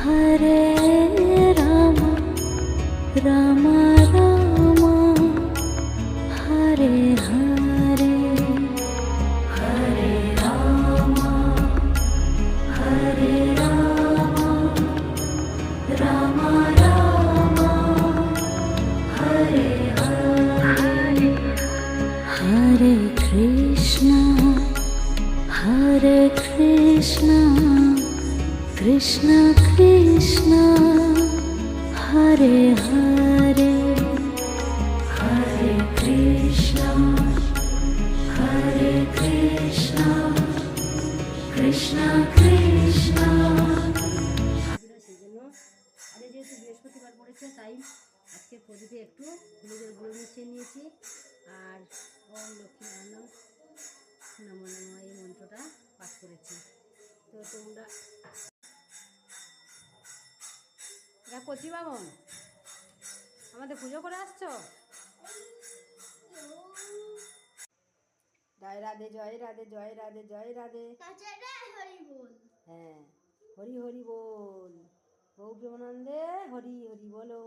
हरे राम राम राम हरे हरे हरे राम राम राम हरे हरे हरे कृष्णा कृष्ण कृष्ण हरे हरे हरे कृष्णा कृष्ण कृष्ण। সেই জন্য যেহেতু বৃহস্পতিবার পড়েছে তাই আজকে প্রদীপে একটু হলুদের গুঁড়ো মিশিয়ে নিয়েছি আর ওম লক্ষ্মী নমো নমঃ এই মন্ত্রটা পাঠ করেছি। তো তোমরা এটা কচি বামন আমাদের পুজো করে আসছো। জয় রাধে জয় রাধে জয় রাধে জয় রাধে। হ্যাঁ হরি হরি বল, গৌ প্রেমানন্দে হরি হরি বলো।